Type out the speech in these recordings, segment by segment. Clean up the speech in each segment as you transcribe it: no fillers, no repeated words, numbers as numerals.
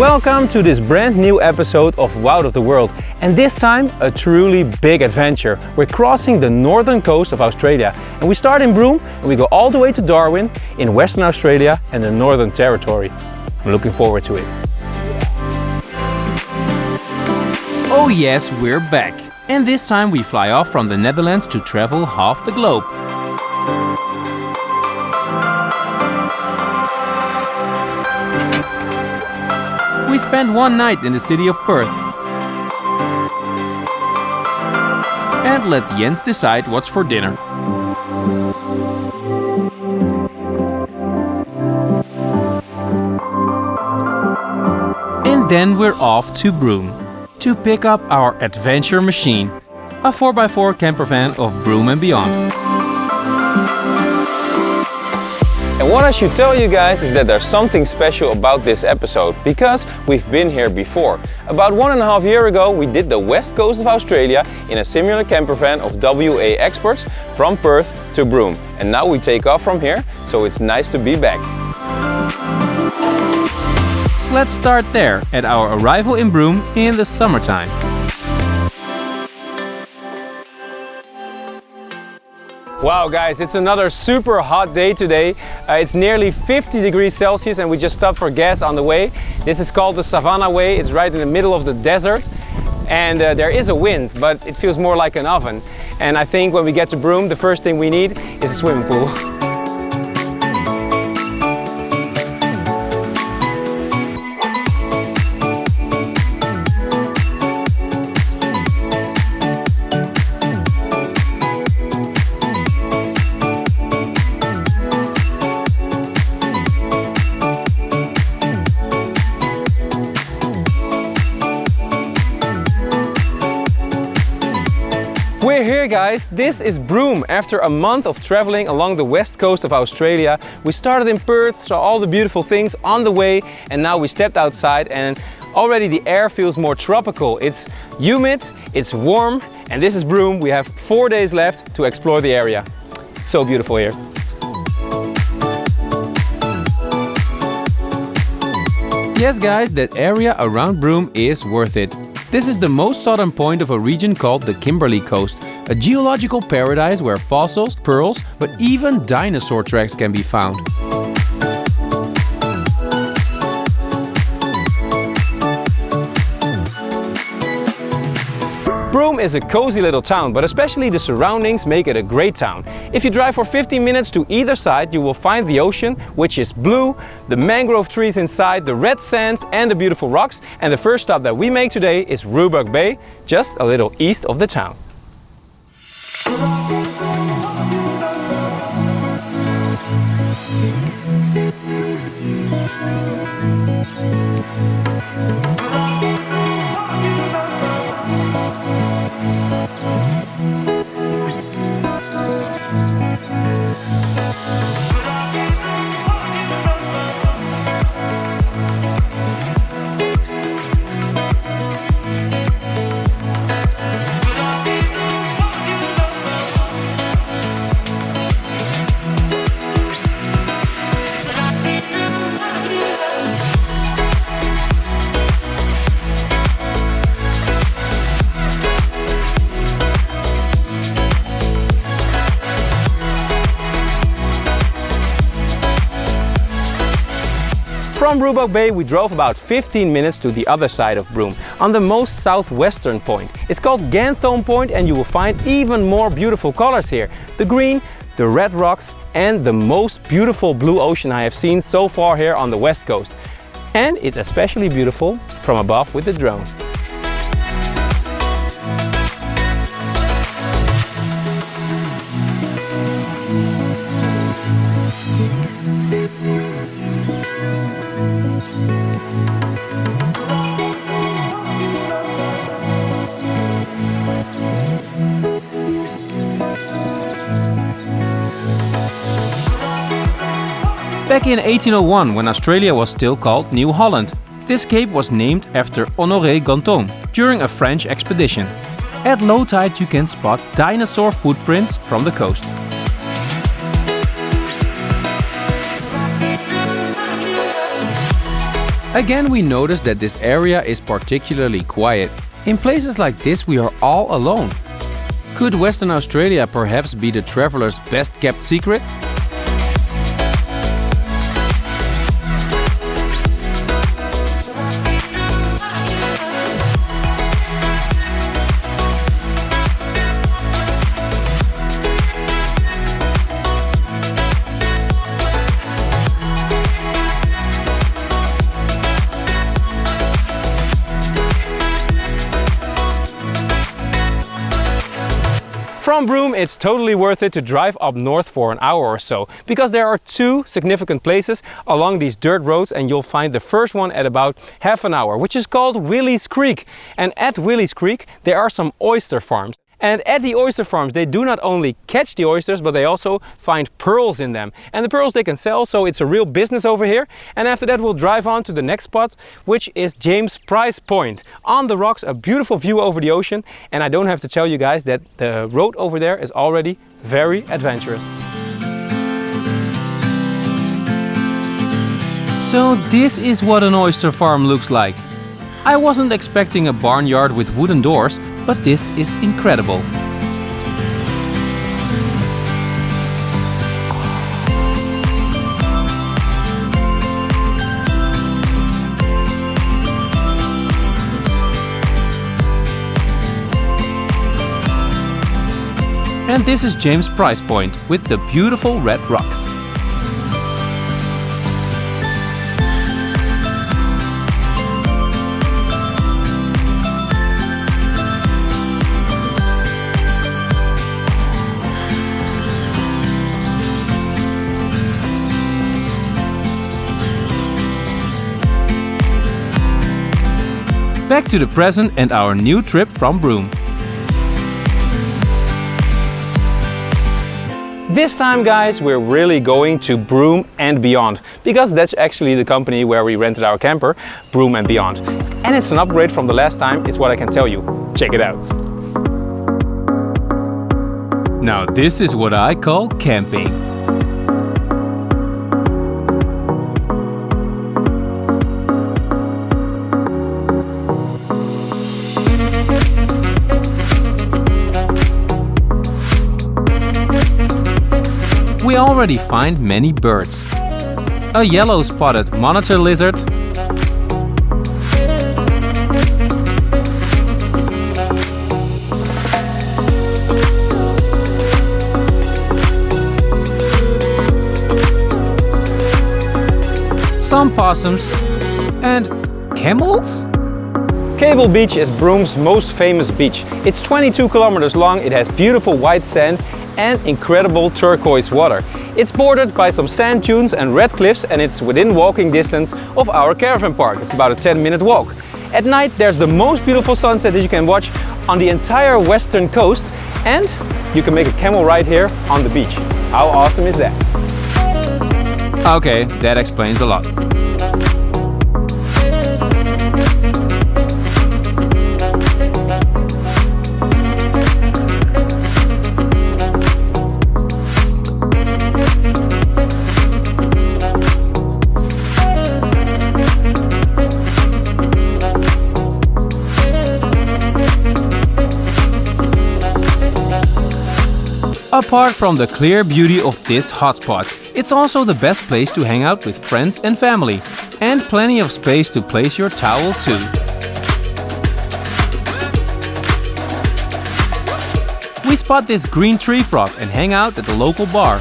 Welcome to this brand new episode of Wout of the World, and this time a truly big adventure. We're crossing the northern coast of Australia, and we start in Broome and we go all the way to Darwin in Western Australia and the Northern Territory. I'm looking forward to it. Oh yes, we're back, and this time we fly off from the Netherlands to travel half the globe. We spent one night in the city of Perth and let Jens decide what's for dinner. And then we're off to Broome to pick up our adventure machine, a 4x4 camper van of Broome and beyond. And what I should tell you guys is that there's something special about this episode, because we've been here before. About 1.5 years ago we did the west coast of Australia in a similar camper van of WA experts from Perth to Broome. And now we take off from here, so it's nice to be back. Let's start there, at our arrival in Broome in the summertime. Wow guys, it's another super hot day today. It's nearly 50 degrees Celsius and we just stopped for gas on the way. This is called the Savannah Way. It's right in the middle of the desert. And there is a wind, but it feels more like an oven. And I think when we get to Broome, the first thing we need is a swimming pool. We're here guys, this is Broome. After a month of traveling along the west coast of Australia, we started in Perth, saw all the beautiful things on the way, and now we stepped outside and already the air feels more tropical. It's humid, it's warm, and this is Broome. We have 4 days left to explore the area. It's so beautiful here. Yes guys, that area around Broome is worth it. This is the most southern point of a region called the Kimberley coast, a geological paradise where fossils, pearls, but even dinosaur tracks can be found. Broome is a cozy little town, but especially the surroundings make it a great town. If you drive for 15 minutes to either side, you will find the ocean, which is blue, the mangrove trees inside, the red sands and the beautiful rocks. And the first stop that we make today is Roebuck Bay, just a little east of the town. From Roebuck Bay we drove about 15 minutes to the other side of Broome, on the most southwestern point. It's called Ganthone Point and you will find even more beautiful colors here. The green, the red rocks and the most beautiful blue ocean I have seen so far here on the west coast. And it's especially beautiful from above with the drone. Back in 1801, when Australia was still called New Holland, this cape was named after Honoré Ganton during a French expedition. At low tide you can spot dinosaur footprints from the coast. Again, we notice that this area is particularly quiet. In places like this, we are all alone. Could Western Australia perhaps be the traveler's best kept secret? From Broome, it's totally worth it to drive up north for an hour or so, because there are two significant places along these dirt roads, and you'll find the first one at about half an hour, which is called Willie's Creek. And at Willie's Creek there are some oyster farms. And at the oyster farms they do not only catch the oysters, but they also find pearls in them. And the pearls they can sell, so it's a real business over here. And after that we'll drive on to the next spot, which is James Price Point. On the rocks, a beautiful view over the ocean. And I don't have to tell you guys that the road over there is already very adventurous. So this is what an oyster farm looks like. I wasn't expecting a barnyard with wooden doors, but this is incredible. And this is James Price Point with the beautiful red rocks. Back to the present and our new trip from Broome. This time, guys, we're really going to Broome and Beyond, because that's actually the company where we rented our camper, Broome and Beyond. And it's an upgrade from the last time, it's what I can tell you. Check it out. Now this is what I call camping. We already find many birds. A yellow-spotted monitor lizard, some possums, and camels? Cable Beach is Broome's most famous beach. It's 22 kilometers long, it has beautiful white sand and incredible turquoise water. It's bordered by some sand dunes and red cliffs, and it's within walking distance of our caravan park. It's about a 10-minute walk. At night there's the most beautiful sunset that you can watch on the entire western coast, and you can make a camel ride here on the beach. How awesome is that? Okay, that explains a lot. Apart from the clear beauty of this hotspot, it's also the best place to hang out with friends and family, and plenty of space to place your towel too. We spot this green tree frog and hang out at the local bar,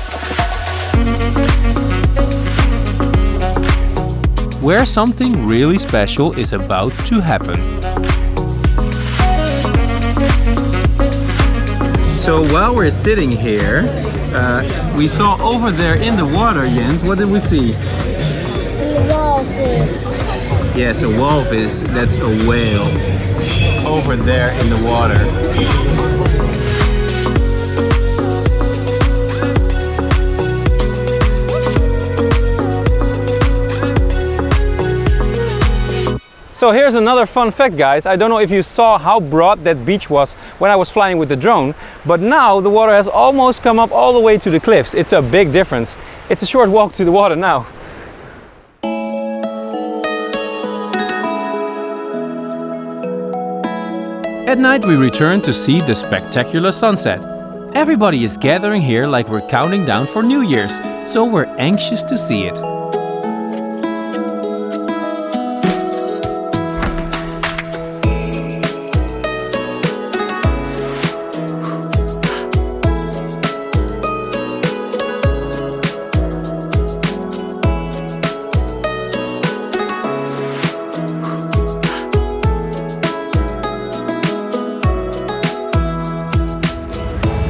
where something really special is about to happen. So while we're sitting here, we saw over there in the water, Jens, what did we see? Walrus. Yes, a walrus, that's a whale. Over there in the water. So here's another fun fact, guys. I don't know if you saw how broad that beach was when I was flying with the drone, but now the water has almost come up all the way to the cliffs. It's a big difference. It's a short walk to the water now. At night we return to see the spectacular sunset. Everybody is gathering here like we're counting down for New Year's, so we're anxious to see it.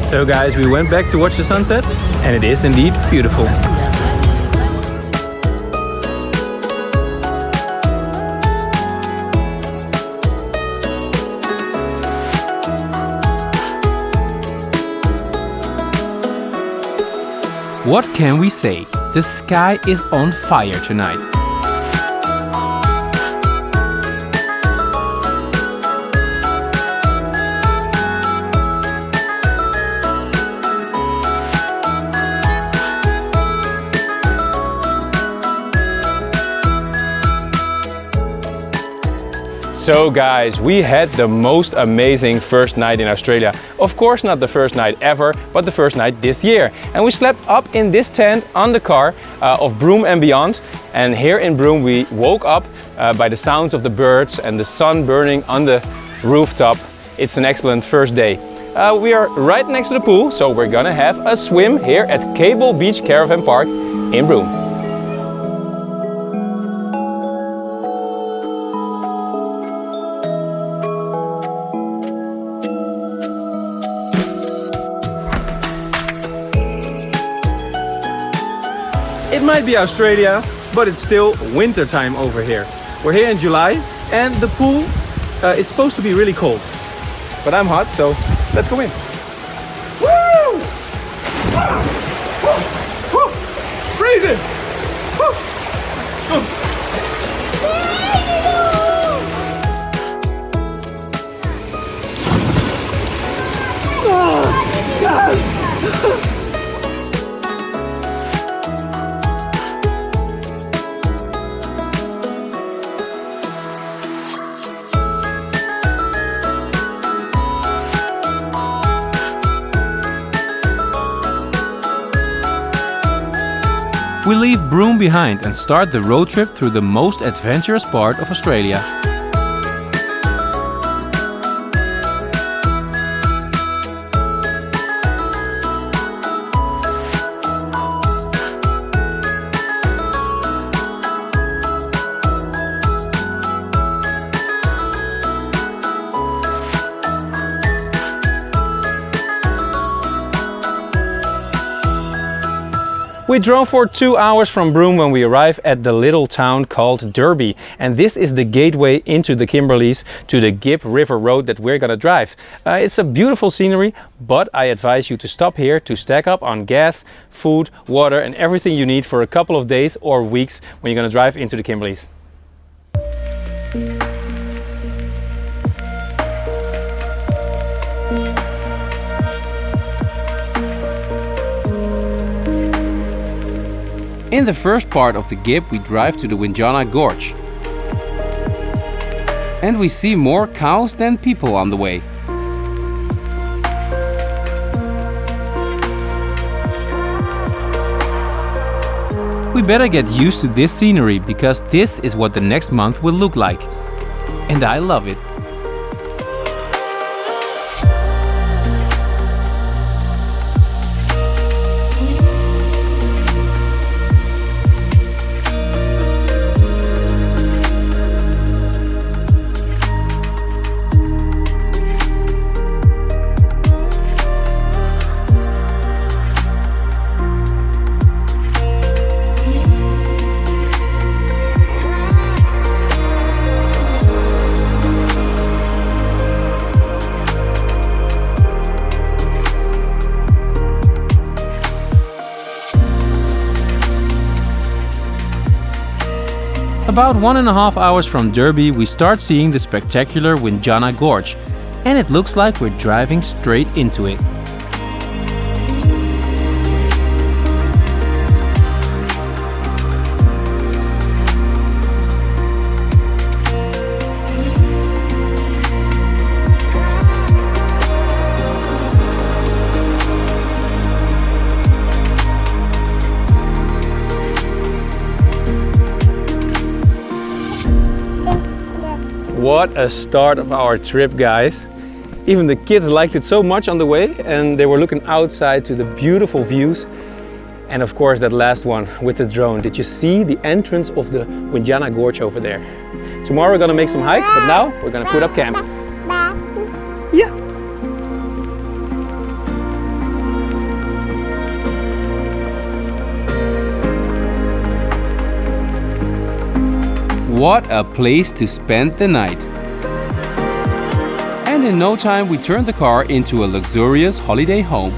So guys, we went back to watch the sunset, and it is indeed beautiful. What can we say? The sky is on fire tonight. So guys, we had the most amazing first night in Australia. Of course not the first night ever, but the first night this year. And we slept up in this tent on the car of Broome and beyond. And here in Broome we woke up by the sounds of the birds and the sun burning on the rooftop. It's an excellent first day. We are right next to the pool, so we're gonna have a swim here at Cable Beach Caravan Park in Broome. It might be Australia, but it's still winter time over here. We're here in July and the pool is supposed to be really cold. But I'm hot, so let's go in. Woo! Woo! Freezing! Woo! Oh, God! We leave Broome behind and start the road trip through the most adventurous part of Australia. We drove for 2 hours from Broome when we arrived at the little town called Derby. And this is the gateway into the Kimberleys to the Gibb River Road that we're gonna drive. It's a beautiful scenery, but I advise you to stop here to stack up on gas, food, water and everything you need for a couple of days or weeks when you're gonna drive into the Kimberleys. In the first part of the Gibb we drive to the Windjana Gorge. And we see more cows than people on the way. We better get used to this scenery because this is what the next month will look like. And I love it. About 1.5 hours from Derby, we start seeing the spectacular Windjana Gorge, and it looks like we're driving straight into it. What a start of our trip, guys. Even the kids liked it so much on the way, and they were looking outside to the beautiful views. And of course that last one with the drone. Did you see the entrance of the Windjana Gorge over there? Tomorrow we're gonna make some hikes, but now we're gonna put up camp. Yeah. What a place to spend the night. And in no time we turned the car into a luxurious holiday home.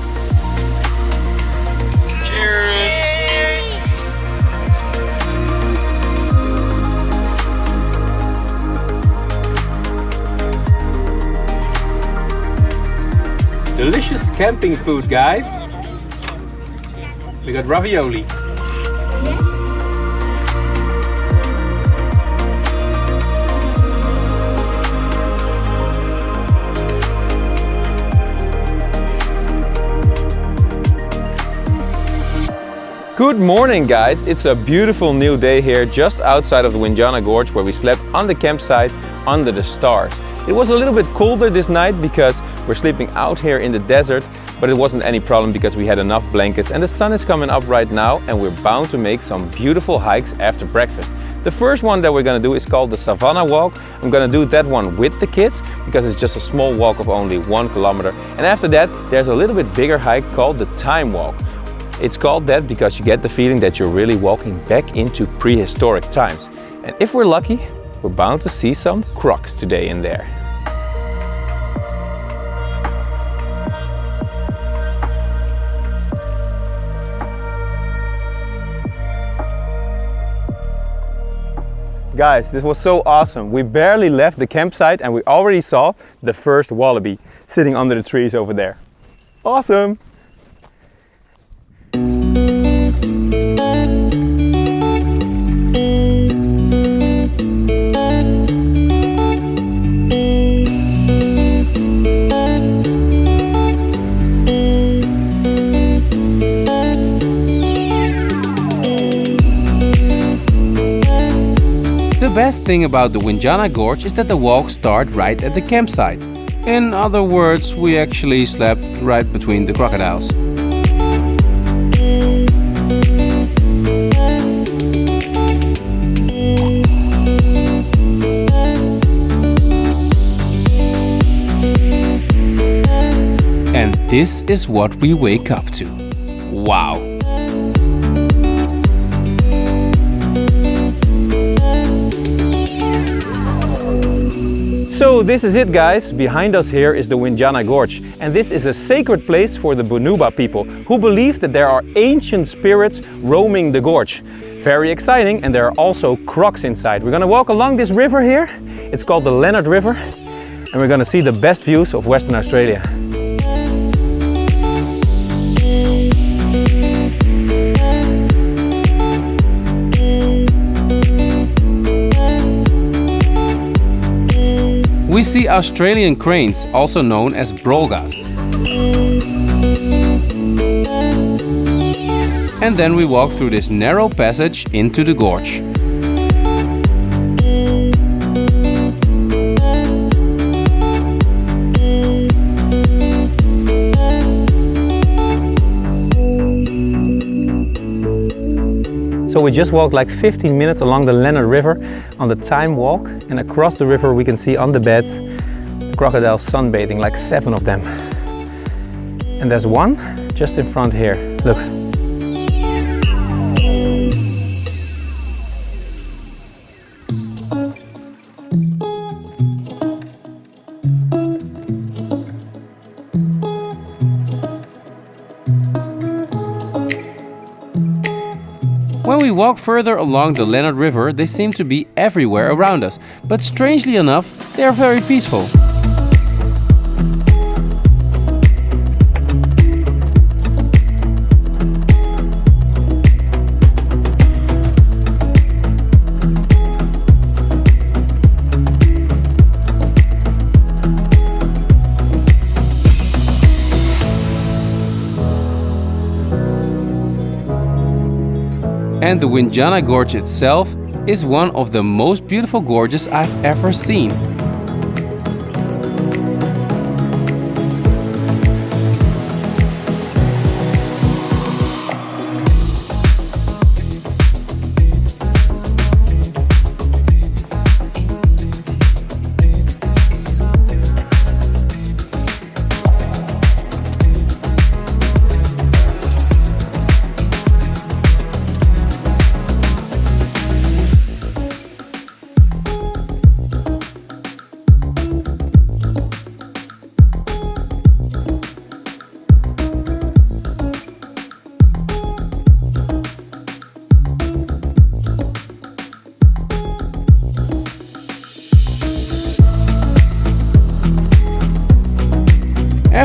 Delicious camping food, guys. We got ravioli. Good morning, guys. It's a beautiful new day here just outside of the Windjana Gorge, where we slept on the campsite under the stars. It was a little bit colder this night because we're sleeping out here in the desert, but it wasn't any problem because we had enough blankets and the sun is coming up right now and we're bound to make some beautiful hikes after breakfast. The first one that we're gonna do is called the Savannah Walk. I'm gonna do that one with the kids because it's just a small walk of only 1 kilometer. And after that, there's a little bit bigger hike called the Time Walk. It's called that because you get the feeling that you're really walking back into prehistoric times. And if we're lucky, we're bound to see some crocs today in there. Guys, this was so awesome. We barely left the campsite and we already saw the first wallaby sitting under the trees over there. Awesome! The best thing about the Windjana Gorge is that the walks start right at the campsite. In other words, we actually slept right between the crocodiles. And this is what we wake up to. Wow! So this is it, guys. Behind us here is the Windjana Gorge, and this is a sacred place for the Bunuba people who believe that there are ancient spirits roaming the gorge. Very exciting, and there are also crocs inside. We're gonna walk along this river here. It's called the Leonard River, and we're gonna see the best views of Western Australia. We see Australian cranes, also known as brolgas. And then we walk through this narrow passage into the gorge. So we just walked like 15 minutes along the Leonard River on the Time Walk, and across the river we can see on the beds crocodiles sunbathing, like 7 of them. And there's one just in front here. Look. When we walk further along the Leonard River, they seem to be everywhere around us, but strangely enough, they are very peaceful. And the Windjana Gorge itself is one of the most beautiful gorges I've ever seen.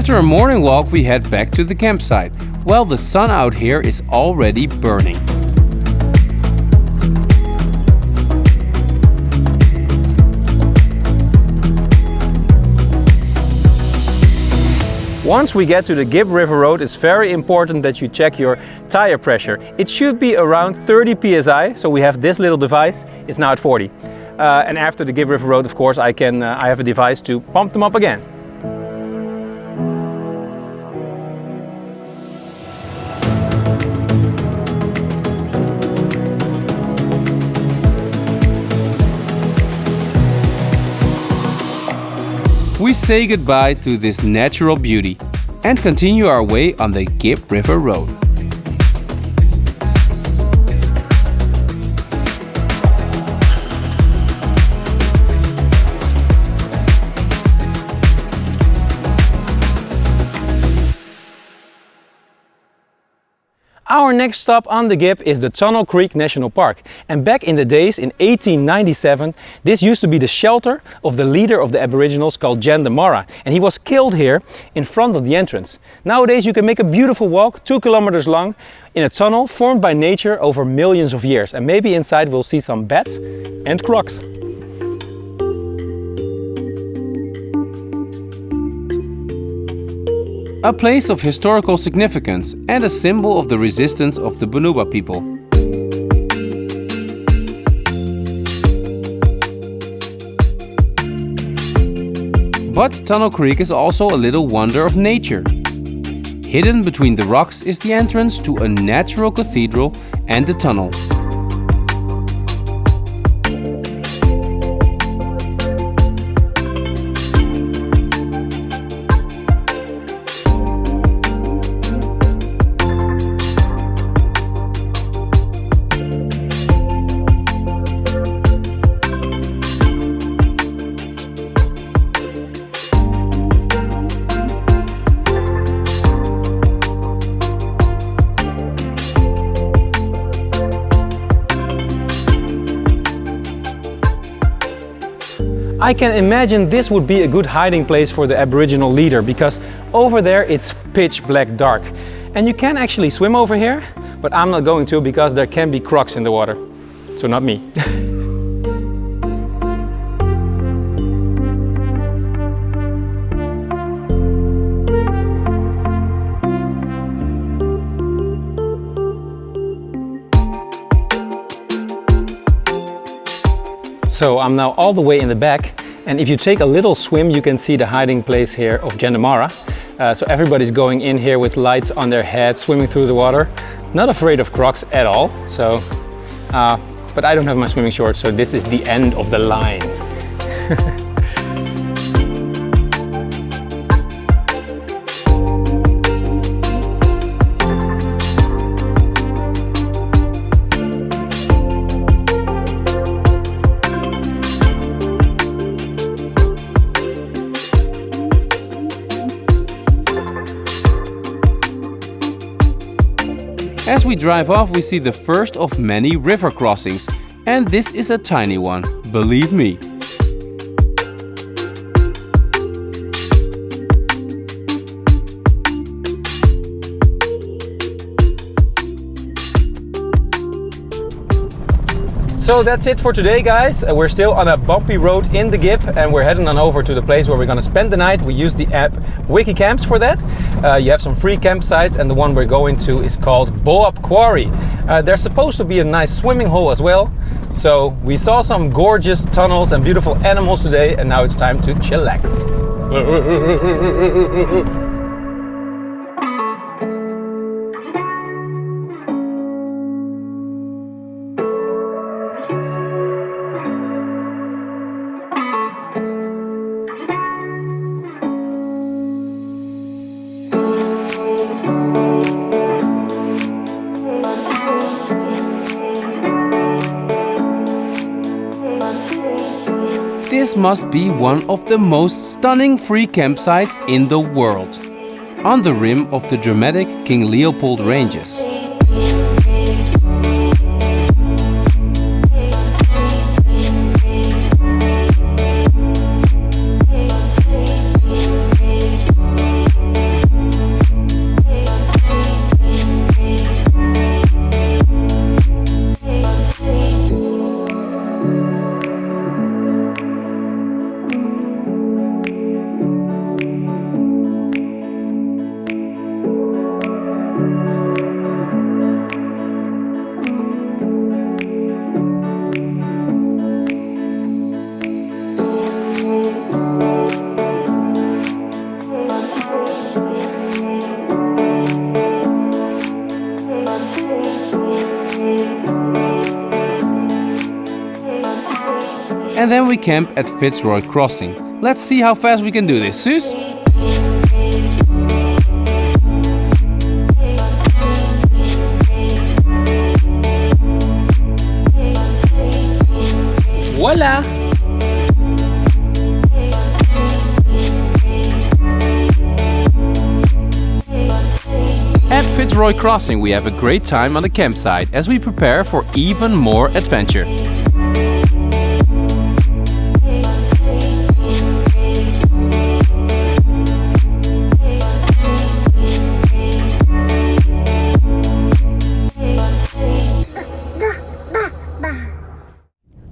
After a morning walk, we head back to the campsite. Well, the sun out here is already burning. Once we get to the Gibb River Road, it's very important that you check your tire pressure. It should be around 30 psi, so we have this little device. It's now at 40. And after the Gibb River Road, of course, I have a device to pump them up again. We say goodbye to this natural beauty and continue our way on the Gibb River Road. Our next stop on the Gibb is the Tunnel Creek National Park. And back in the days, in 1897, this used to be the shelter of the leader of the Aboriginals called Windjana, and he was killed here in front of the entrance. Nowadays you can make a beautiful walk, 2 kilometers long, in a tunnel formed by nature over millions of years. And maybe inside we'll see some bats and crocs. A place of historical significance and a symbol of the resistance of the Bunuba people. But Tunnel Creek is also a little wonder of nature. Hidden between the rocks is the entrance to a natural cathedral and the tunnel. I can imagine this would be a good hiding place for the Aboriginal leader, because over there it's pitch black dark. And you can actually swim over here, but I'm not going to because there can be crocs in the water. So not me. So I'm now all the way in the back, and if you take a little swim you can see the hiding place here of Windjana. So everybody's going in here with lights on their heads, swimming through the water. Not afraid of crocs at all. So, but I don't have my swimming shorts, so this is the end of the line. As we drive off, we see the first of many river crossings, and this is a tiny one, believe me. So that's it for today, guys. We're still on a bumpy road in the Gibb, and we're heading on over to the place where we're going to spend the night. We use the app WikiCamps for that. You have some free campsites, and the one we're going to is called Boab Quarry. There's supposed to be a nice swimming hole as well. So we saw some gorgeous tunnels and beautiful animals today, and now it's time to chillax. This must be one of the most stunning free campsites in the world, on the rim of the dramatic King Leopold Ranges. And then we camp at Fitzroy Crossing. Let's see how fast we can do this, Suze. Voila! At Fitzroy Crossing we have a great time on the campsite as we prepare for even more adventure.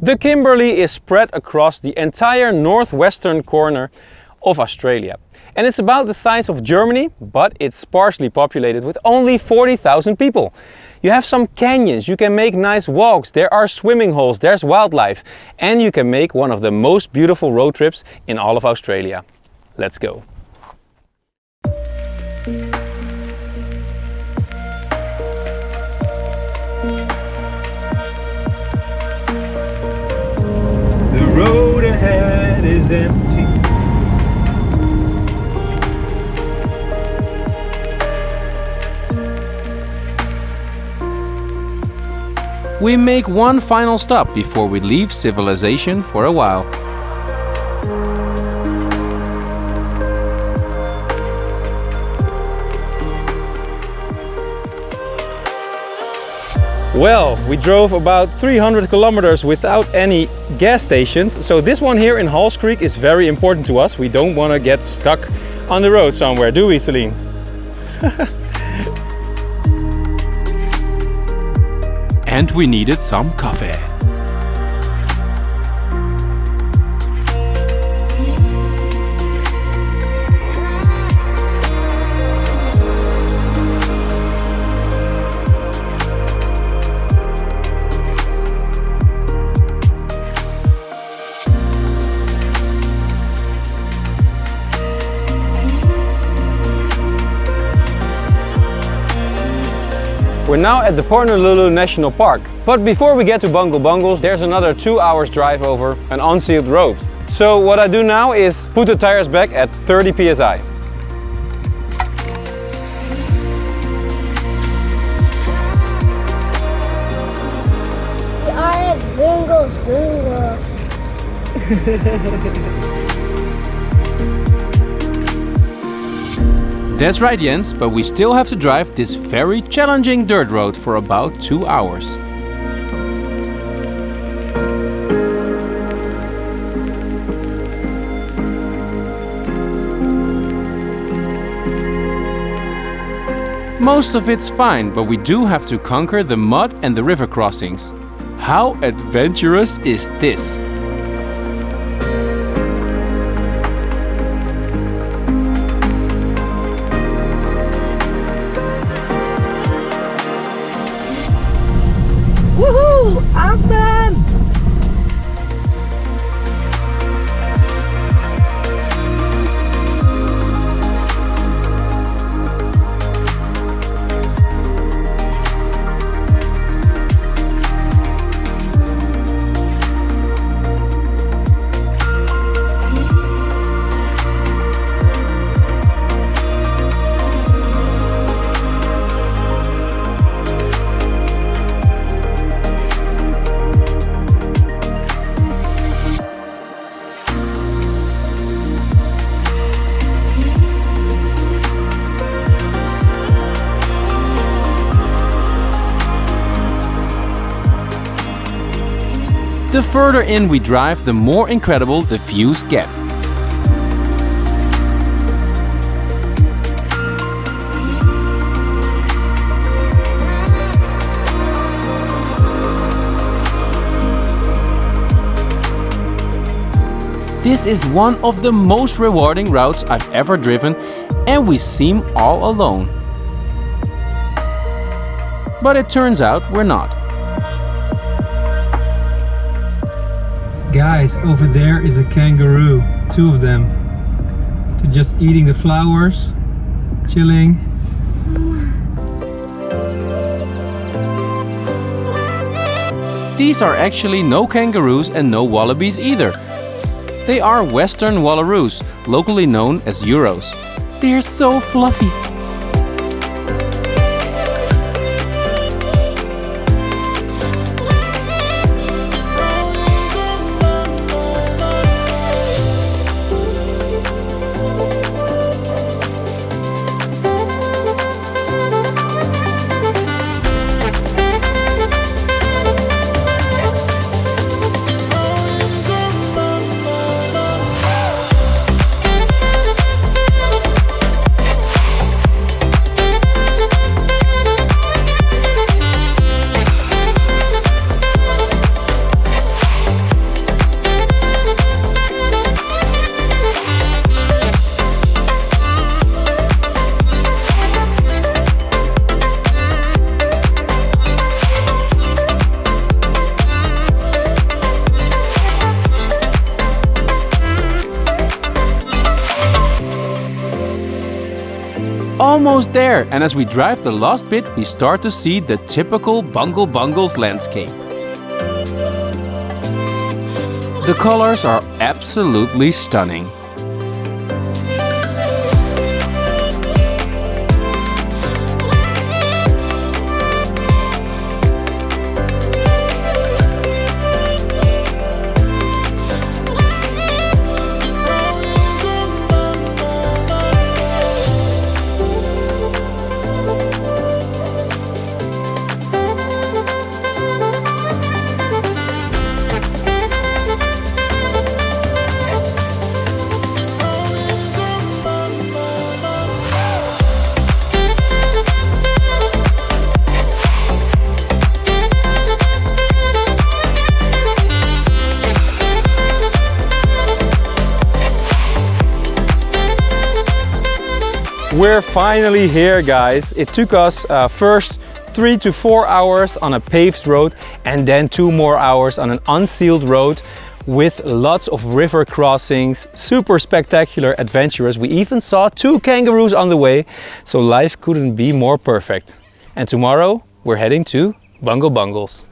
The Kimberley is spread across the entire northwestern corner of Australia. And it's about the size of Germany, but it's sparsely populated with only 40,000 people. You have some canyons, you can make nice walks, there are swimming holes, there's wildlife, and you can make one of the most beautiful road trips in all of Australia. Let's go. The road ahead is empty. We make one final stop before we leave civilization for a while. Well, we drove about 300 kilometers without any gas stations, so this one here in Halls Creek is very important to us. We don't want to get stuck on the road somewhere, do we, Celine? And we needed some coffee. We're now at the Purnululu National Park. But before we get to Bungle Bungles, there's another 2 hours drive over an unsealed road. So what I do now is put the tires back at 30 psi. We are at Bungles Bungles. That's right, Jens, but we still have to drive this very challenging dirt road for about 2 hours. Most of it's fine, but we do have to conquer the mud and the river crossings. How adventurous is this? Woohoo! Awesome! The further in we drive, the more incredible the views get. This is one of the most rewarding routes I've ever driven, and we seem all alone. But it turns out we're not. Guys, over there is a kangaroo, 2 of them. They're just eating the flowers, chilling. These are actually no kangaroos and no wallabies either. They are Western wallaroos, locally known as Euros. They're so fluffy. Almost there, and as we drive the last bit, we start to see the typical Bungle Bungles landscape. The colors are absolutely stunning. We're finally here, guys. It took us first 3 to 4 hours on a paved road and then 2 more hours on an unsealed road with lots of river crossings, super spectacular, adventurous. We even saw 2 kangaroos on the way, so life couldn't be more perfect. And tomorrow we're heading to Bungle Bungles.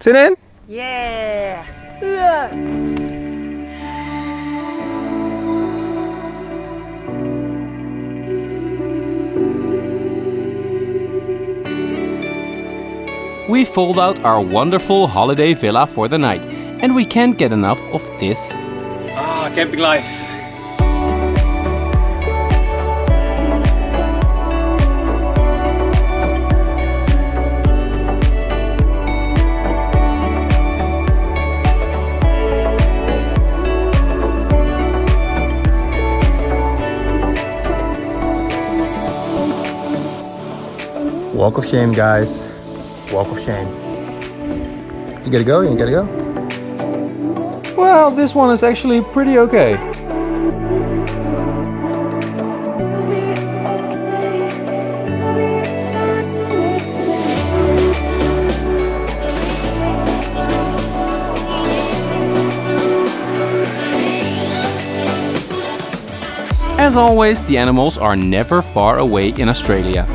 Zin in? Yeah. We fold out our wonderful holiday villa for the night, and we can't get enough of this. Ah, camping life. Walk of shame, guys. Walk of shame. You gotta go? You gotta go? Well, this one is actually pretty okay. As always, the animals are never far away in Australia.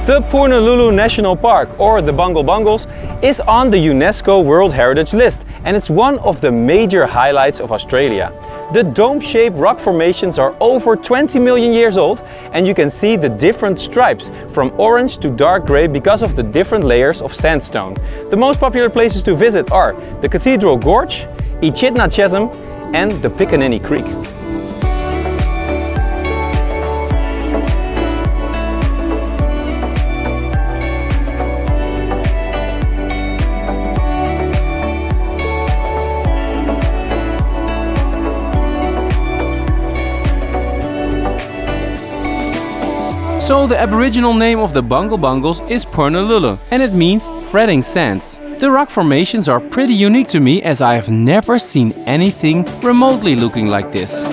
The Purnululu National Park, or the Bungle Bungles, is on the UNESCO World Heritage List, and it's one of the major highlights of Australia. The dome-shaped rock formations are over 20 million years old, and you can see the different stripes from orange to dark grey because of the different layers of sandstone. The most popular places to visit are the Cathedral Gorge, Echidna Chasm and the Pickaninny Creek. So the Aboriginal name of the Bungle Bungles is Purnululu, and it means fretting sands. The rock formations are pretty unique to me, as I have never seen anything remotely looking like this.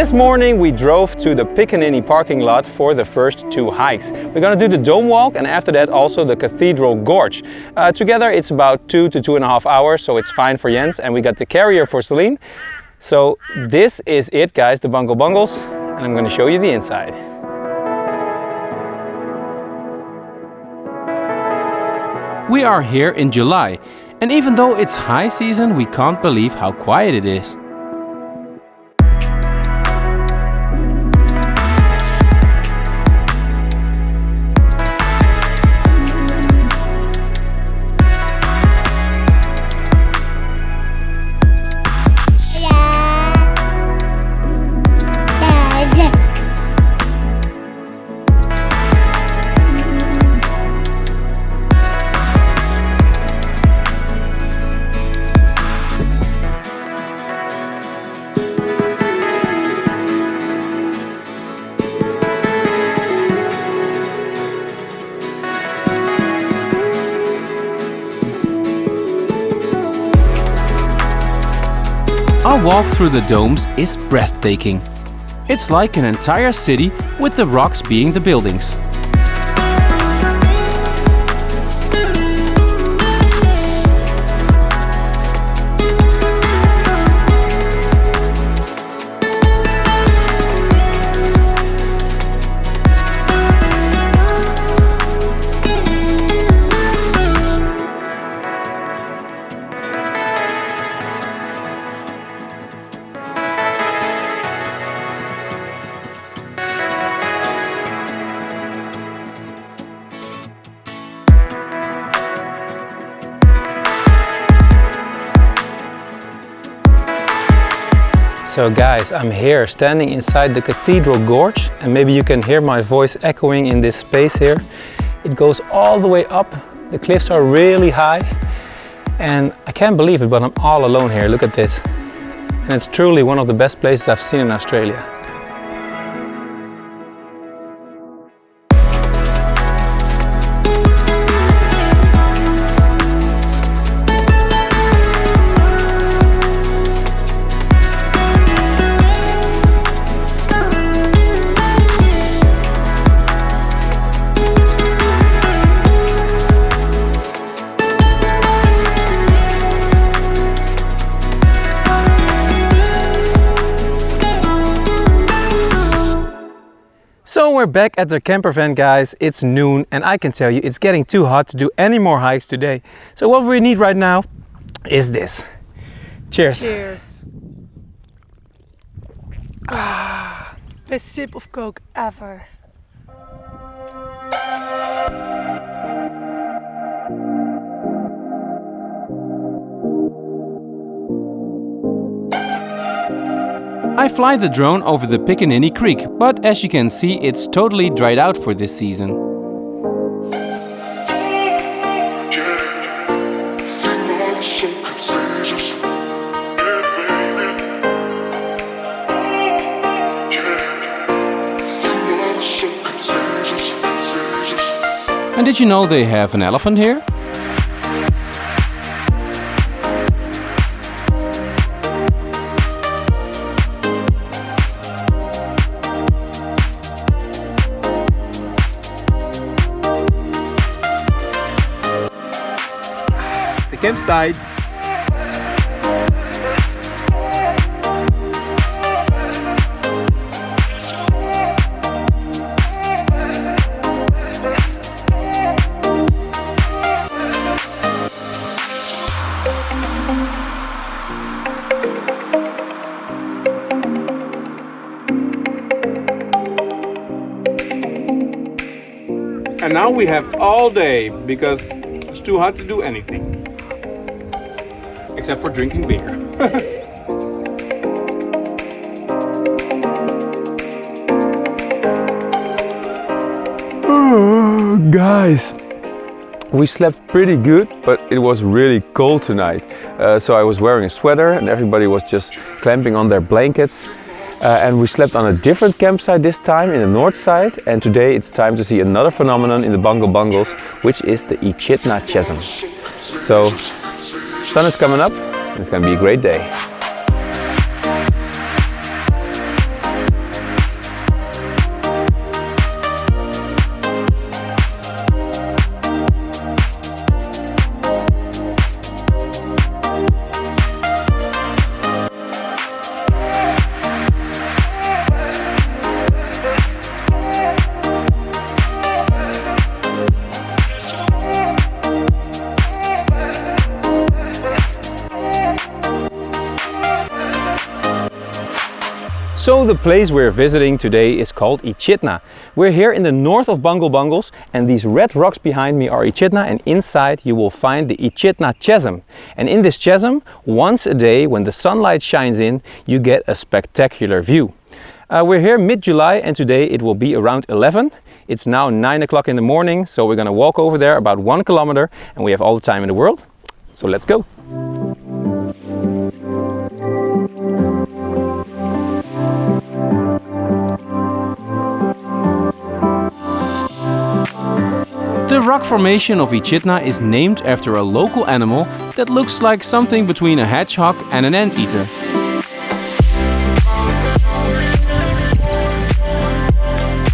This morning we drove to the Pickaninny parking lot for the first 2 hikes. We're gonna do the Dome Walk and after that also the Cathedral Gorge. Together it's about 2 to 2.5 hours, so it's fine for Jens, and we got the carrier for Celine. So this is it, guys, the Bungle Bungles, and I'm gonna show you the inside. We are here in July, and even though it's high season, we can't believe how quiet it is. Our walk through the domes is breathtaking. It's like an entire city with the rocks being the buildings. So guys, I'm here standing inside the Cathedral Gorge, and maybe you can hear my voice echoing in this space here. It goes all the way up, the cliffs are really high, and I can't believe it, but I'm all alone here, look at this. And it's truly one of the best places I've seen in Australia. So we're back at the camper van, guys. It's noon and I can tell you it's getting too hot to do any more hikes today. So what we need right now is this. Cheers. Cheers. Best sip of Coke ever. I fly the drone over the Pickaninny Creek, but as you can see, it's totally dried out for this season. And did you know they have an elephant here? Campsite. And now we have all day because it's too hot to do anything. Except for drinking beer. Guys, we slept pretty good, but it was really cold tonight. So I was wearing a sweater and everybody was just clamping on their blankets. And we slept on a different campsite this time in the north side. And today it's time to see another phenomenon in the Bungle Bungles, which is the Echidna Chasm. So, sun is coming up and it's gonna be a great day. So the place we're visiting today is called Echidna. We're here in the north of Bungle Bungles, and these red rocks behind me are Echidna, and inside you will find the Echidna Chasm. And in this chasm, once a day when the sunlight shines in, you get a spectacular view. We're here mid-July and today it will be around 11. It's now 9 o'clock in the morning, so we're gonna walk over there about 1 kilometer and we have all the time in the world. So let's go. The rock formation of Echidna is named after a local animal that looks like something between a hedgehog and an anteater.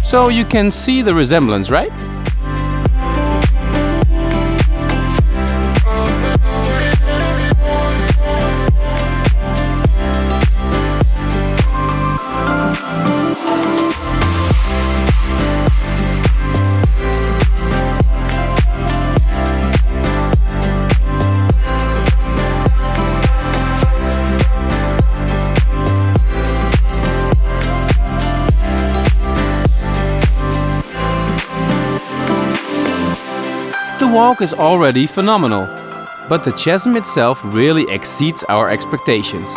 So you can see the resemblance, right? The walk is already phenomenal, but the chasm itself really exceeds our expectations.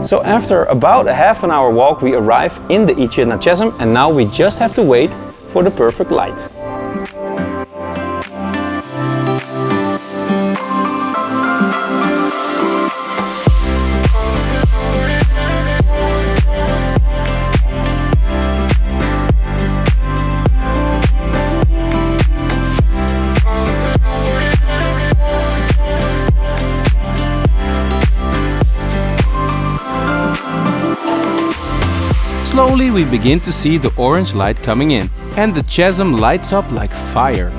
So after about a half an hour walk we arrived in the Echidna Chasm, and now we just have to wait for the perfect light. Slowly we begin to see the orange light coming in, and the chasm lights up like fire.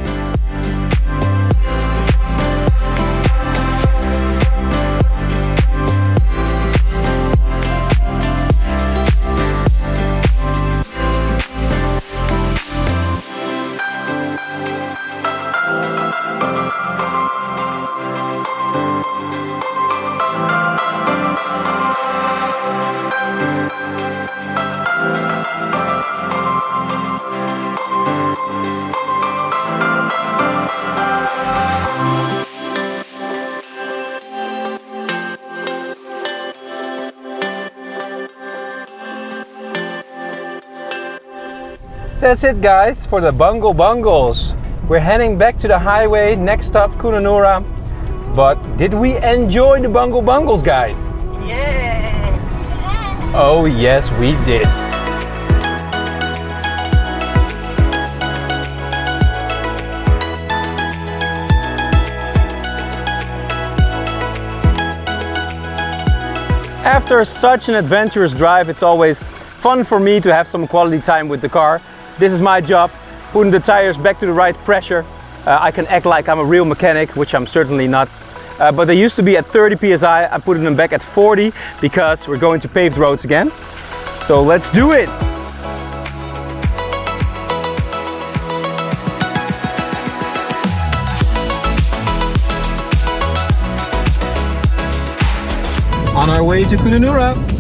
That's it guys for the Bungle Bungles. We're heading back to the highway, next stop Kununurra. But did we enjoy the Bungle Bungles, guys? Yes! Oh yes, we did. After such an adventurous drive, it's always fun for me to have some quality time with the car. This is my job, putting the tires back to the right pressure. I can act like I'm a real mechanic, which I'm certainly not. But they used to be at 30 psi. I'm putting them back at 40 because we're going to paved roads again. So let's do it! On our way to Kununurra.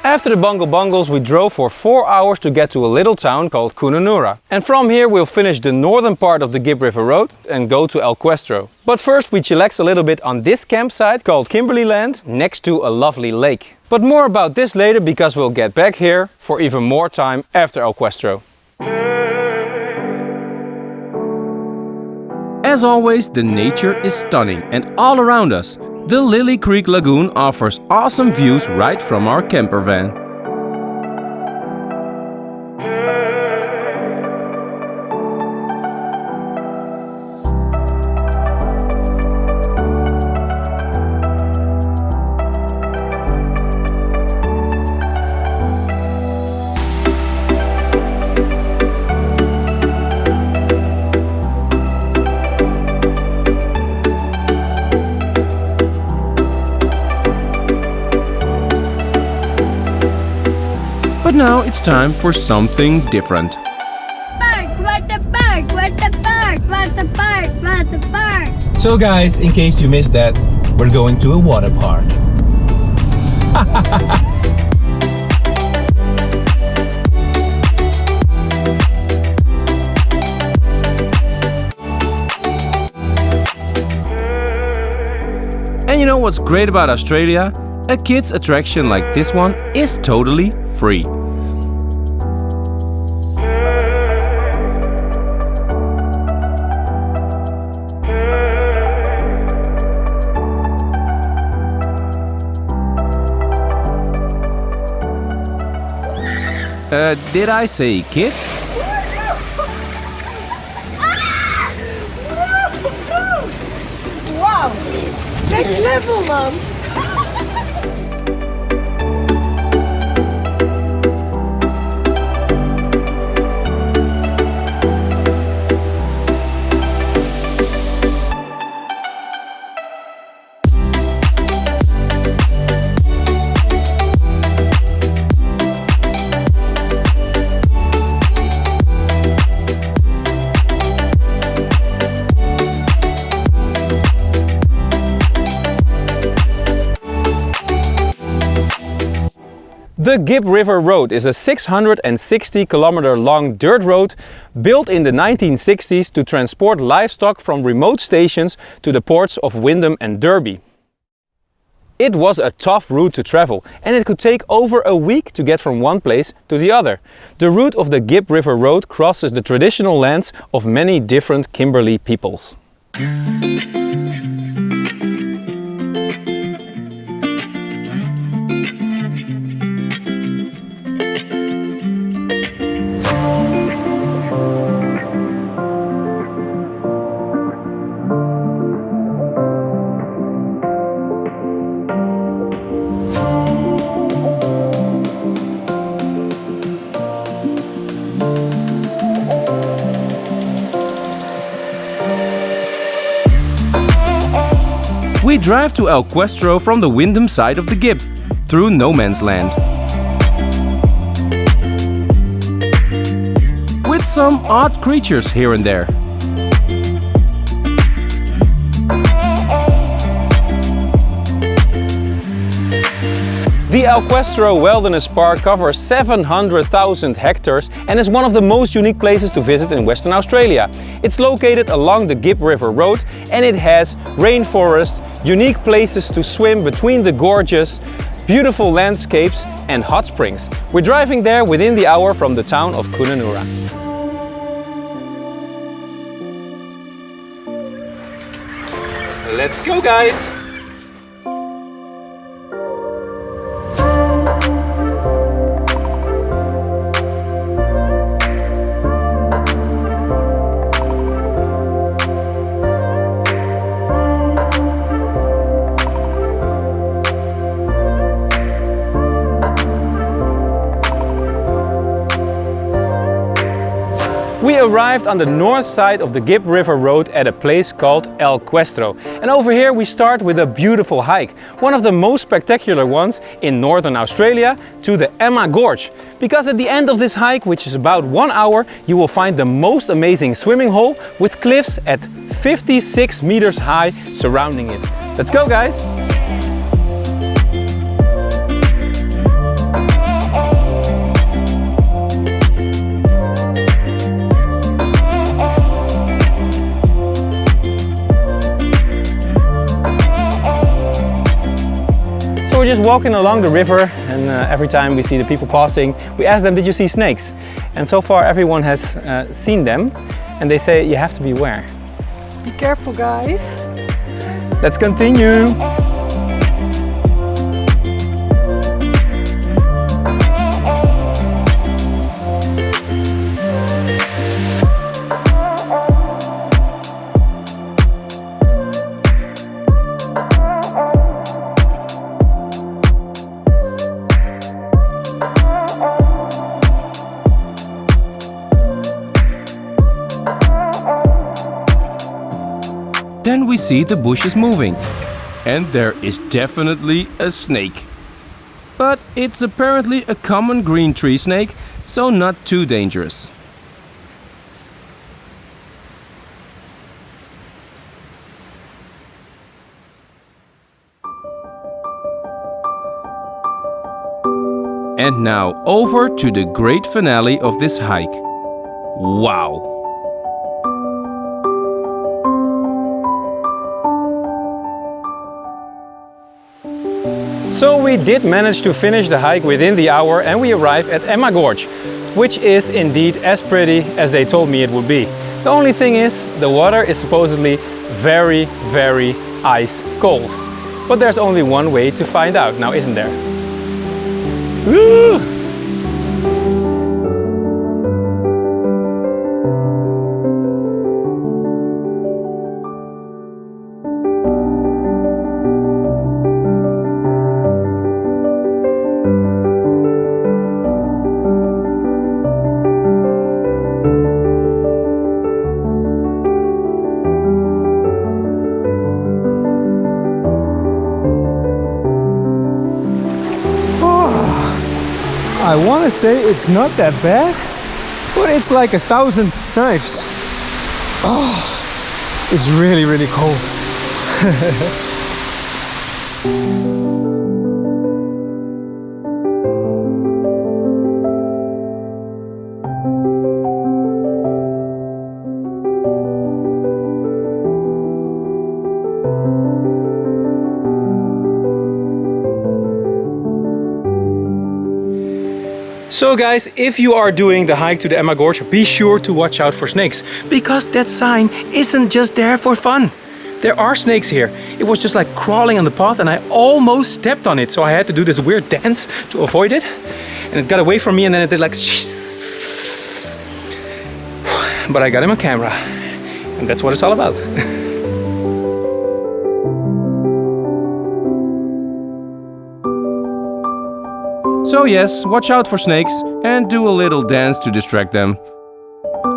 After the Bungle Bungles, we drove for 4 hours to get to a little town called Kununurra. And from here we'll finish the northern part of the Gibb River Road and go to El Questro. But first we chillax a little bit on this campsite called Kimberley Land next to a lovely lake. But more about this later because we'll get back here for even more time after El Questro. As always, the nature is stunning and all around us. The Lily Creek Lagoon offers awesome views right from our camper van. But now it's time for something different. So guys, in case you missed that, we're going to a water park. And you know what's great about Australia? A kids attraction like this one is totally free. Did I say kids? Wow! Next level, Mom! The Gibb River Road is a 660-kilometer long dirt road built in the 1960s to transport livestock from remote stations to the ports of Windham and Derby. It was a tough route to travel and it could take over a week to get from one place to the other. The route of the Gibb River Road crosses the traditional lands of many different Kimberley peoples. We drive to El Questro from the Windham side of the Gibb, through no man's land. With some odd creatures here and there. The El Questro Wilderness Park covers 700,000 hectares and is one of the most unique places to visit in Western Australia. It's located along the Gibb River Road and it has rainforest, unique places to swim between the gorges, beautiful landscapes and hot springs. We're driving there within the hour from the town of Kununurra. Let's go, guys! We arrived on the north side of the Gibb River Road at a place called El Questro. And over here we start with a beautiful hike, one of the most spectacular ones in northern Australia, to the Windjana Gorge. Because at the end of this hike, which is about 1 hour, you will find the most amazing swimming hole with cliffs at 56 meters high surrounding it. Let's go, guys! We're just walking along the river and every time we see the people passing, we ask them, did you see snakes? And so far everyone has seen them and they say you have to beware. Be careful, guys. Let's continue! Then we see the bushes moving. And there is definitely a snake. But it's apparently a common green tree snake, so not too dangerous. And now over to the great finale of this hike. Wow! So we did manage to finish the hike within the hour and we arrived at Emma Gorge, which is indeed as pretty as they told me it would be. The only thing is, the water is supposedly very, very ice cold. But there's only one way to find out now, isn't there? Woo! I want to say it's not that bad, but it's like 1,000 knives. Oh, it's really, really cold. So guys, if you are doing the hike to the Emma Gorge, be sure to watch out for snakes, because that sign isn't just there for fun. There are snakes here. It was just like crawling on the path and I almost stepped on it, so I had to do this weird dance to avoid it. And it got away from me and then it did like but I got him on camera. And that's what it's all about. So yes, watch out for snakes and do a little dance to distract them.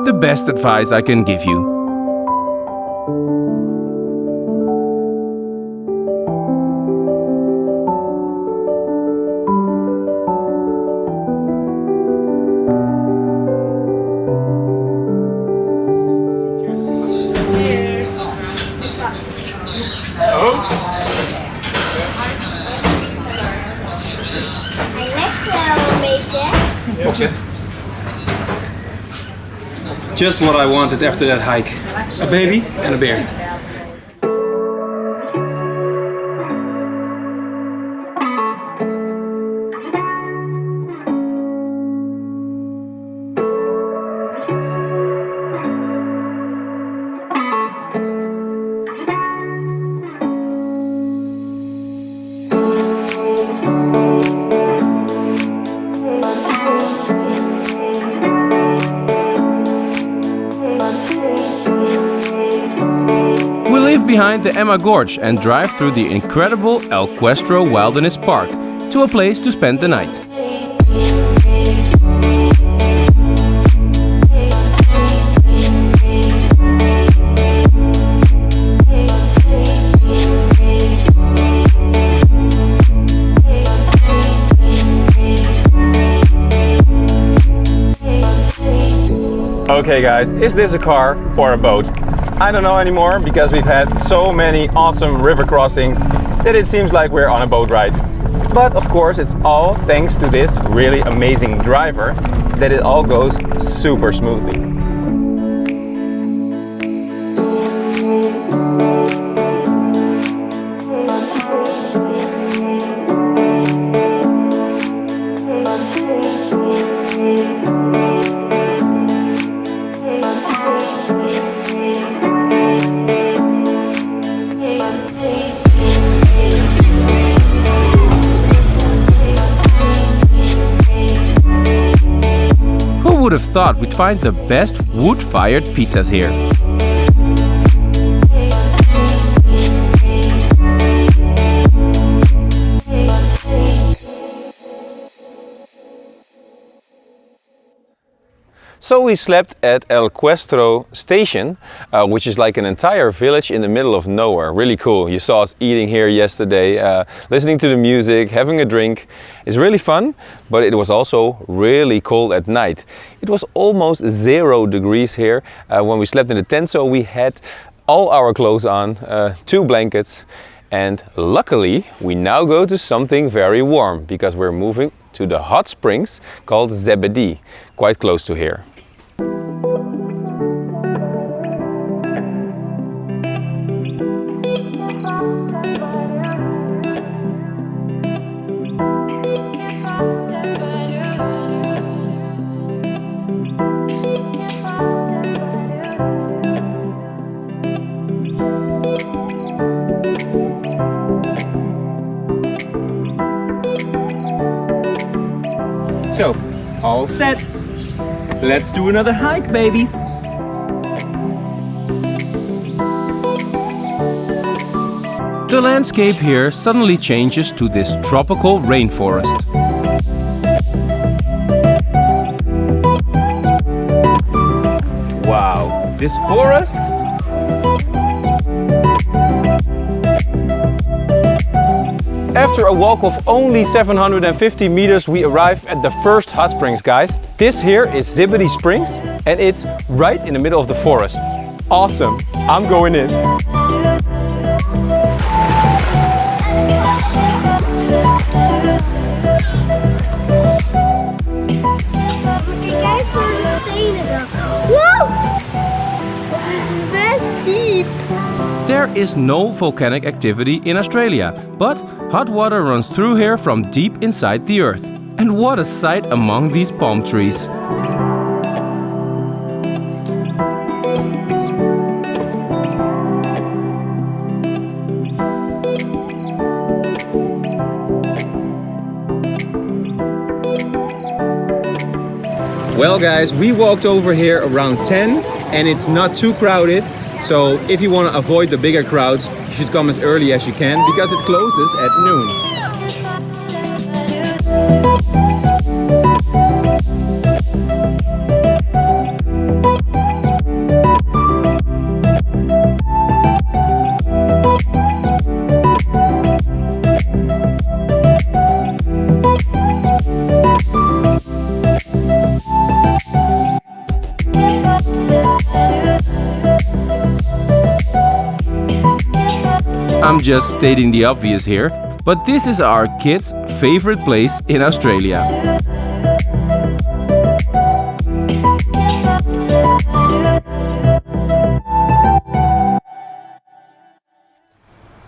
The best advice I can give you. Just what I wanted after that hike. A baby and a bear. Behind the Emma Gorge and drive through the incredible El Questro Wilderness Park to a place to spend the night. Okay guys, is this a car or a boat? I don't know anymore, because we've had so many awesome river crossings that it seems like we're on a boat ride. But of course it's all thanks to this really amazing driver that it all goes super smoothly. Would have thought we'd find the best wood-fired pizzas here. So we slept at El Questro station, which is like an entire village in the middle of nowhere. Really cool. You saw us eating here yesterday, listening to the music, having a drink. It's really fun, but it was also really cold at night. It was almost 0 degrees here when we slept in the tent, so we had all our clothes on, 2 blankets, and luckily we now go to something very warm because we're moving to the hot springs called Zebedee, quite close to here. So, all set. Let's do another hike, babies. The landscape here suddenly changes to this tropical rainforest. Wow, this forest? After a walk of only 750 meters, we arrive at the first hot springs, guys. This here is Zebedee Springs, and it's right in the middle of the forest. Awesome, I'm going in. Whoa! It's best deep. There is no volcanic activity in Australia, but hot water runs through here from deep inside the earth. And what a sight among these palm trees. Well guys, we walked over here around 10 and it's not too crowded. So if you want to avoid the bigger crowds, you should come as early as you can because it closes at noon. I'm just stating the obvious here, but this is our kids' favorite place in Australia.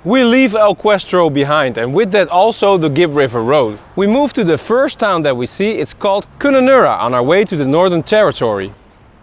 We leave El Questro behind, and with that also the Gibb River Road. We move to the first town that we see. It's called Kununurra, on our way to the Northern Territory.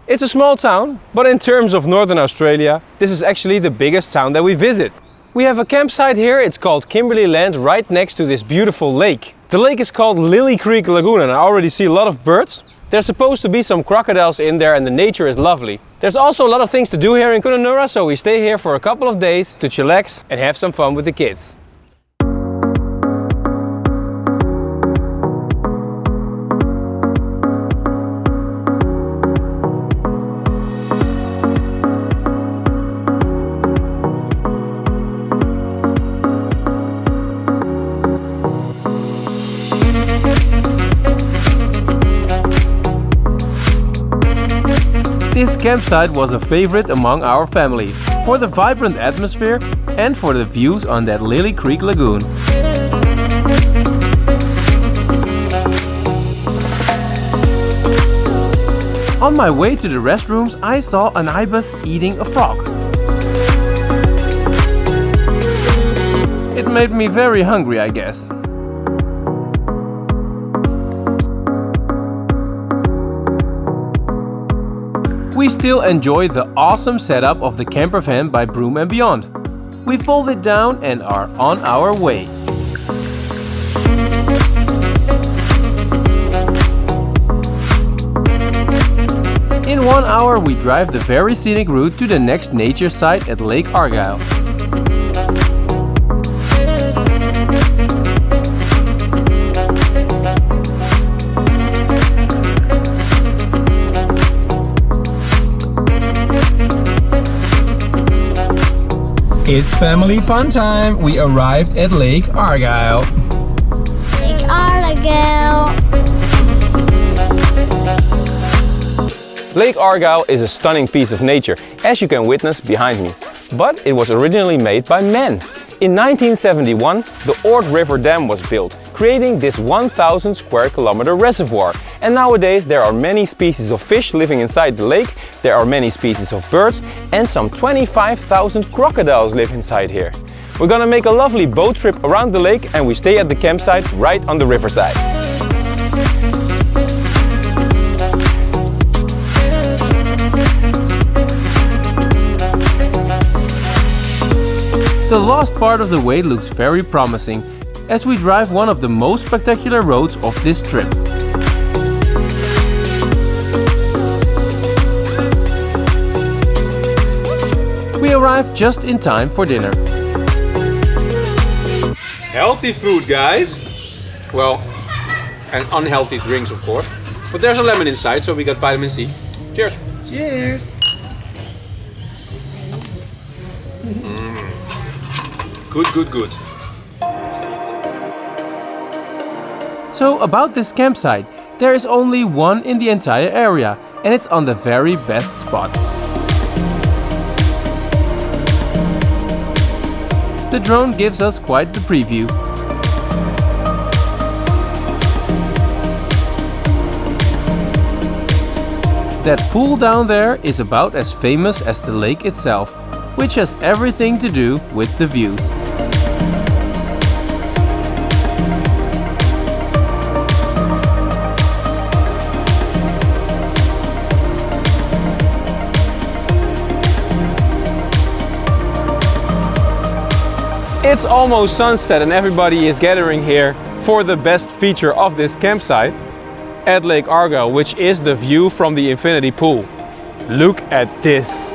It's a small town, but in terms of Northern Australia, this is actually the biggest town that we visit. We have a campsite here. It's called Kimberley Land, right next to this beautiful lake. The lake is called Lily Creek Lagoon, and I already see a lot of birds. There's supposed to be some crocodiles in there, and the nature is lovely. There's also a lot of things to do here in Kununurra, so we stay here for a couple of days to chillax and have some fun with the kids. This campsite was a favorite among our family, for the vibrant atmosphere and for the views on that Lily Creek Lagoon. On my way to the restrooms, I saw an ibis eating a frog. It made me very hungry, I guess. We still enjoy the awesome setup of the camper van by Broome and Beyond. We fold it down and are on our way. In 1 hour we drive the very scenic route to the next nature site at Lake Argyle. It's family fun time. We arrived at Lake Argyle. Lake Argyle. Lake Argyle is a stunning piece of nature, as you can witness behind me. But it was originally made by men. In 1971, the Ord River Dam was built, creating this 1,000 square kilometer reservoir. And nowadays there are many species of fish living inside the lake, there are many species of birds, and some 25,000 crocodiles live inside here. We're gonna make a lovely boat trip around the lake and we stay at the campsite right on the riverside. The last part of the way looks very promising, as we drive one of the most spectacular roads of this trip. We arrived just in time for dinner. Healthy food, guys. Well, and unhealthy drinks, of course. But there's a lemon inside, so we got vitamin C. Cheers. Cheers. Good, good, good. So about this campsite, there is only one in the entire area, and it's on the very best spot. The drone gives us quite the preview. That pool down there is about as famous as the lake itself, which has everything to do with the views. It's almost sunset and everybody is gathering here for the best feature of this campsite at Lake Argyle, which is the view from the infinity pool. Look at this.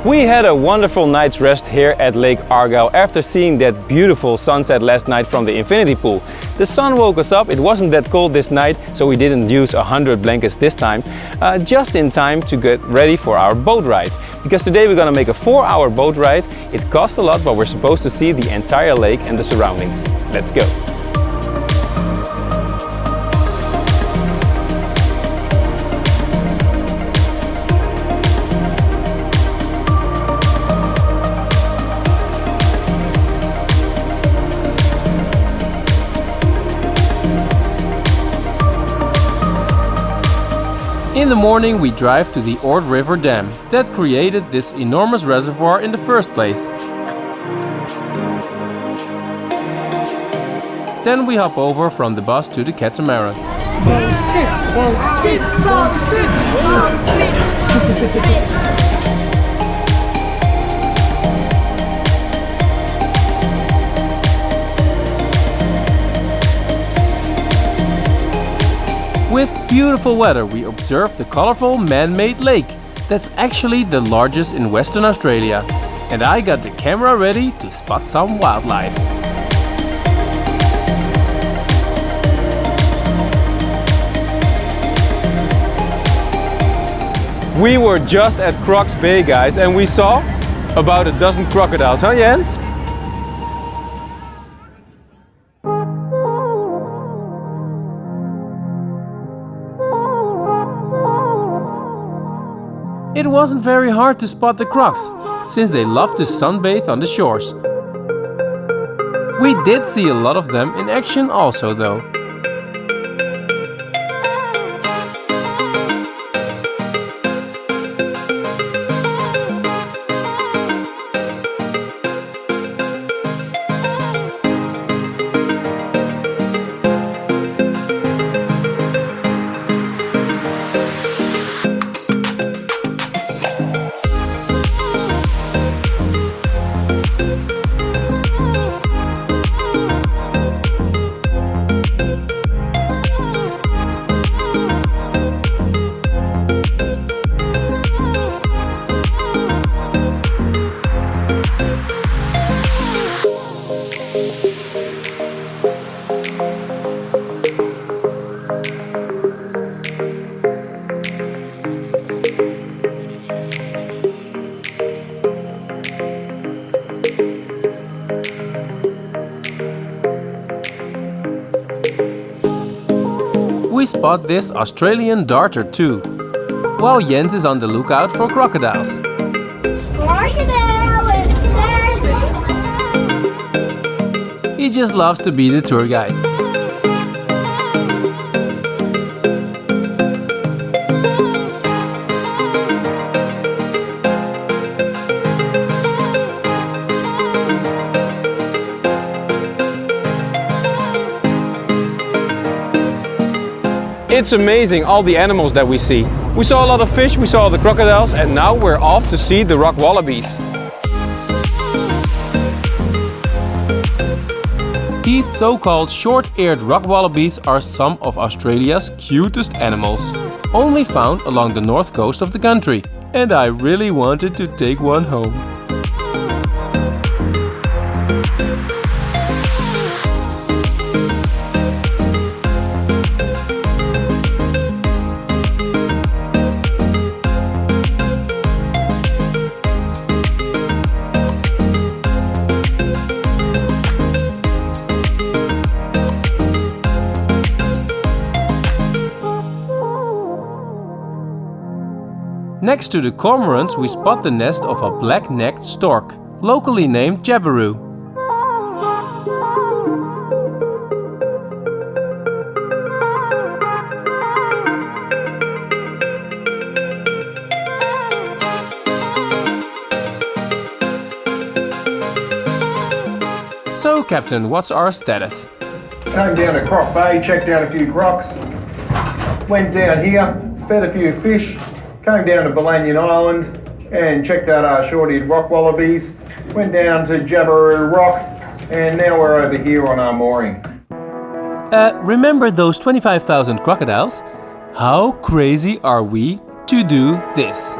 We had a wonderful night's rest here at Lake Argyle after seeing that beautiful sunset last night from the infinity pool. The sun woke us up, it wasn't that cold this night, so we didn't use 100 blankets this time, just in time to get ready for our boat ride. Because today we're gonna make a 4-hour boat ride. It costs a lot, but we're supposed to see the entire lake and the surroundings. Let's go. In the morning we drive to the Ord River Dam that created this enormous reservoir in the first place. Then we hop over from the bus to the catamaran. With beautiful weather, we observe the colorful man-made lake that's actually the largest in Western Australia. And I got the camera ready to spot some wildlife. We were just at Croc's Bay, guys, and we saw about a dozen crocodiles, huh Jens? It wasn't very hard to spot the crocs, since they love to sunbathe on the shores. We did see a lot of them in action also though. spot this Australian darter too, while Jens is on the lookout for crocodiles. Crocodile! He just loves to be the tour guide. It's amazing, all the animals that we see. We saw a lot of fish, we saw the crocodiles, and now we're off to see the rock wallabies. These so-called short-eared rock wallabies are some of Australia's cutest animals, only found along the north coast of the country, and I really wanted to take one home. Next to the cormorants, we spot the nest of a black-necked stork, locally named jabiru. So, Captain, what's our status? Came down to Croc Bay, checked out a few crocs, went down here, fed a few fish, came down to Balanian Island and checked out our short-eared rock wallabies, went down to Jabiru Rock, and now we're over here on our mooring. Remember those 25,000 crocodiles? How crazy are we to do this?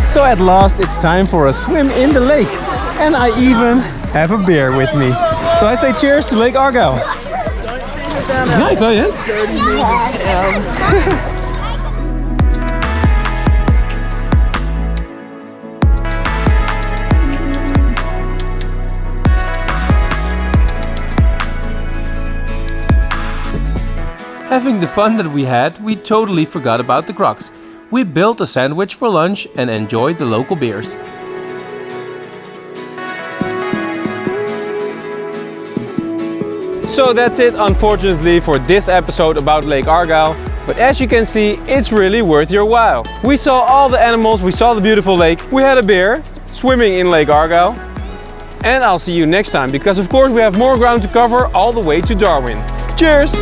So at last it's time for a swim in the lake. And I even have a beer with me. So I say cheers to Lake Argyle. It's nice, huh, Jens? Having the fun that we had, we totally forgot about the crocs. We built a sandwich for lunch and enjoyed the local beers. So that's it, unfortunately, for this episode about Lake Argyle. But as you can see, it's really worth your while. We saw all the animals, we saw the beautiful lake, we had a beer, swimming in Lake Argyle. And I'll see you next time, because of course we have more ground to cover all the way to Darwin. Cheers!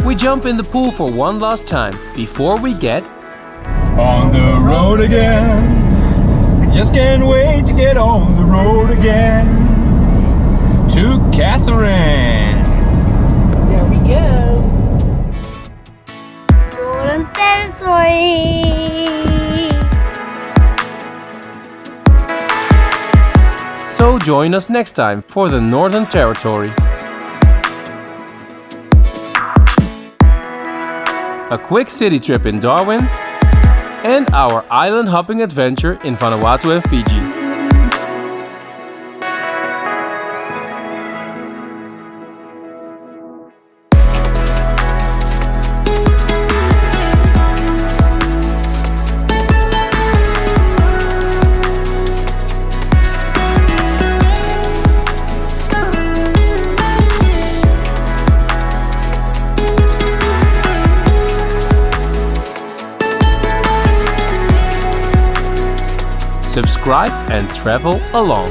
We jump in the pool for one last time before we get On the road again. I just can't wait to get on the road again. To Catherine. There we go. Northern Territory. So join us next time for the Northern Territory. A quick city trip in Darwin, and our island hopping adventure in Vanuatu and Fiji. Subscribe and travel along.